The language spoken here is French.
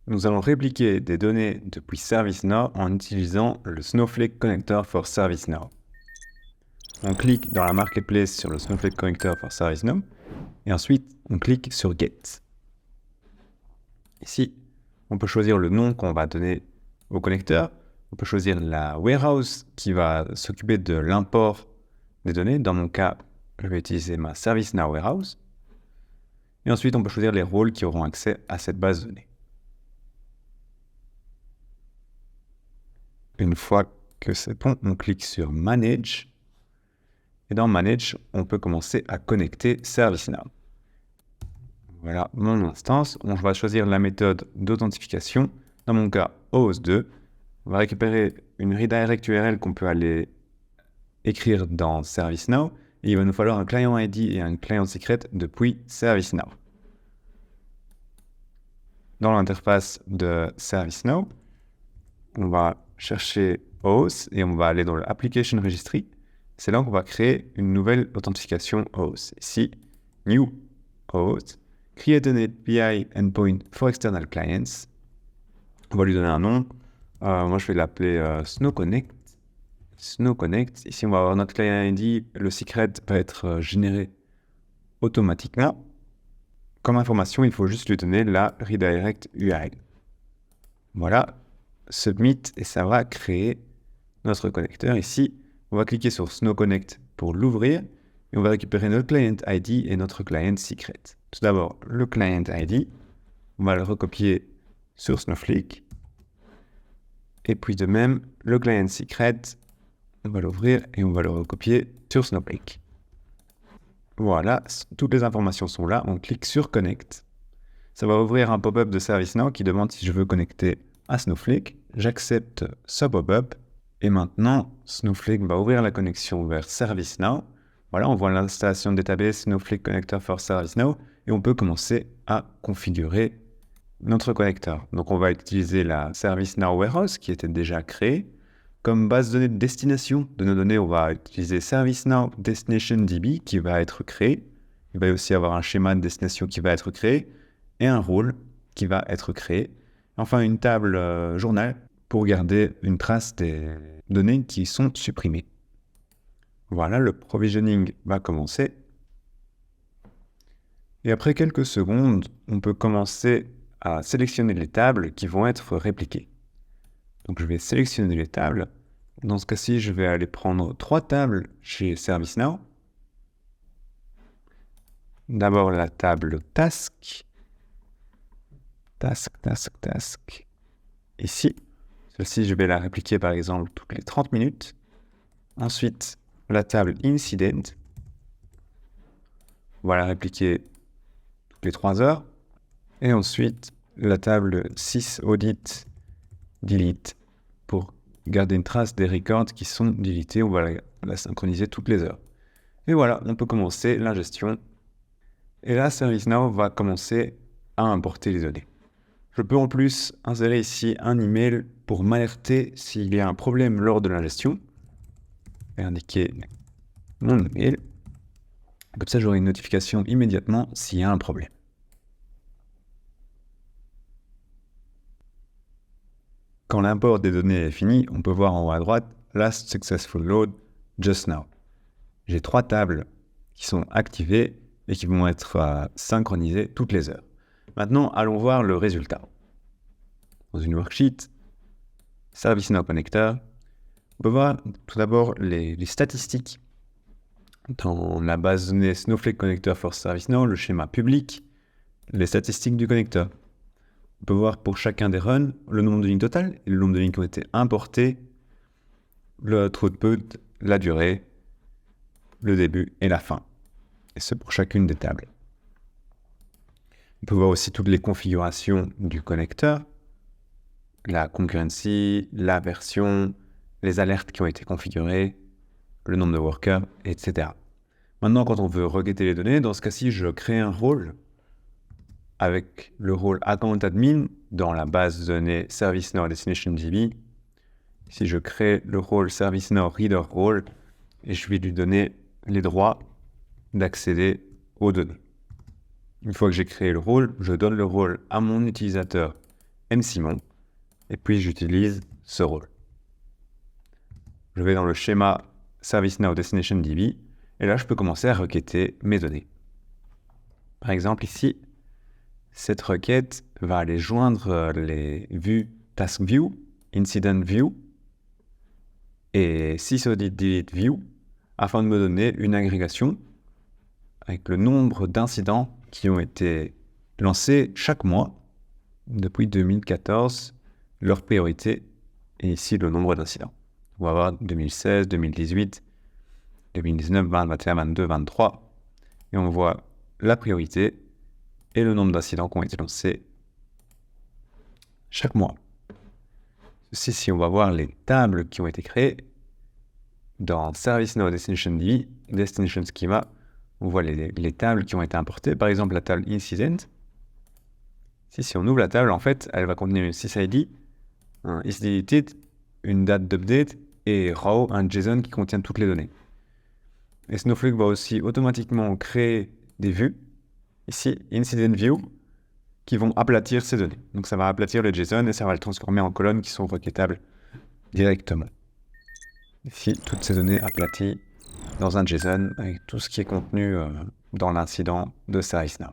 Nous allons répliquer des données depuis ServiceNow en utilisant le Snowflake Connector for ServiceNow. On clique dans la marketplace sur le Snowflake Connector for ServiceNow et ensuite on clique sur Get. Ici, on peut choisir le nom qu'on va donner au connecteur. On peut choisir la warehouse qui va s'occuper de l'import des données. Dans mon cas, je vais utiliser ma ServiceNow Warehouse. Et ensuite, on peut choisir les rôles qui auront accès à cette base de données. Une fois que c'est bon, on clique sur Manage. Et dans Manage, on peut commencer à connecter ServiceNow. Voilà mon instance. On va choisir la méthode d'authentification. Dans mon cas, OAuth2. On va récupérer une redirect URL qu'on peut aller écrire dans ServiceNow. Et il va nous falloir un client ID et un client secret depuis ServiceNow. Dans l'interface de ServiceNow, on va chercher OAuth et on va aller dans l'Application Registry. C'est là qu'on va créer une nouvelle authentification OAuth. Ici, New OAuth, Create an API Endpoint for External Clients. On va lui donner un nom. Moi, je vais l'appeler SnowConnect. SnowConnect. Ici, on va avoir notre client ID. Le secret va être généré automatiquement. Comme information, il faut juste lui donner la redirect URL. Voilà, Submit, et ça va créer notre connecteur. Ici, on va cliquer sur SnowConnect pour l'ouvrir, et on va récupérer notre client ID et notre client secret. Tout d'abord, le client ID, on va le recopier sur Snowflake. Et puis de même, le client secret, on va l'ouvrir et on va le recopier sur Snowflake. Voilà, toutes les informations sont là. On clique sur Connect. Ça va ouvrir un pop-up de ServiceNow qui demande si je veux connecter à Snowflake. J'accepte ce pop-up. Et maintenant, Snowflake va ouvrir la connexion vers ServiceNow. Voilà, on voit l'installation de database Snowflake Connector for ServiceNow. Et on peut commencer à configurer notre connecteur. Donc, on va utiliser la ServiceNow Warehouse qui était déjà créée. Comme base de données de destination de nos données, on va utiliser ServiceNow Destination DB qui va être créé. Il va aussi avoir un schéma de destination qui va être créé et un rôle qui va être créé. Enfin, une table journal pour garder une trace des données qui sont supprimées. Voilà, le provisioning va commencer. Et après quelques secondes, on peut commencer à sélectionner les tables qui vont être répliquées. Donc, je vais sélectionner les tables. Dans ce cas-ci, je vais aller prendre 3 tables chez ServiceNow. D'abord, la table Task. Task. Ici, celle-ci, je vais la répliquer par exemple toutes les 30 minutes. Ensuite, la table Incident. On va la répliquer toutes les 3 heures. Et ensuite, la table SysAudit Delete pour garder une trace des records qui sont deletés. On va la synchroniser toutes les heures. Et voilà, on peut commencer l'ingestion. Et là, ServiceNow va commencer à importer les données. Je peux en plus insérer ici un email pour m'alerter s'il y a un problème lors de l'ingestion. Et indiquer mon email. Comme ça, j'aurai une notification immédiatement s'il y a un problème. Quand l'import des données est fini, on peut voir en haut à droite « Last successful load just now ». J'ai 3 tables qui sont activées et qui vont être synchronisées toutes les heures. Maintenant, allons voir le résultat. Dans une worksheet, ServiceNow Connector, on peut voir tout d'abord les statistiques. Dans la base de données Snowflake Connector for ServiceNow, le schéma public, les statistiques du connecteur. On peut voir pour chacun des runs le nombre de lignes totales et le nombre de lignes qui ont été importées, le throughput, la durée, le début et la fin. Et ce pour chacune des tables. On peut voir aussi toutes les configurations du connecteur, la concurrency, la version, les alertes qui ont été configurées, le nombre de workers, etc. Maintenant, quand on veut requêter les données, dans ce cas-ci, je crée un rôle avec le rôle Account Admin dans la base de données ServiceNow Destination DB. Ici, je crée le rôle ServiceNow Reader Role et je vais lui donner les droits d'accéder aux données. Une fois que j'ai créé le rôle, je donne le rôle à mon utilisateur msimon, et puis j'utilise ce rôle. Je vais dans le schéma ServiceNow Destination DB, et là je peux commencer à requêter mes données. Par exemple ici, cette requête va aller joindre les vues Task View, Incident View et sysaudit delete view afin de me donner une agrégation avec le nombre d'incidents qui ont été lancés chaque mois depuis 2014, leur priorité, et ici le nombre d'incidents. On va avoir 2016, 2018, 2019, 20, 21, 22, 23, et on voit la priorité et le nombre d'incidents qui ont été lancés chaque mois. Si on va voir les tables qui ont été créées dans ServiceNow Destination DB, Destination Schema, on voit les tables qui ont été importées. Par exemple, la table Incident. Si on ouvre la table, en fait, elle va contenir une sysid, un isDeleted, une date d'update et raw, un JSON qui contient toutes les données. Et Snowflake va aussi automatiquement créer des vues, ici, Incident View, qui vont aplatir ces données. Donc ça va aplatir le JSON et ça va le transformer en colonnes qui sont requêtables directement. Ici, toutes ces données aplaties dans un JSON avec tout ce qui est contenu dans l'incident de ServiceNow.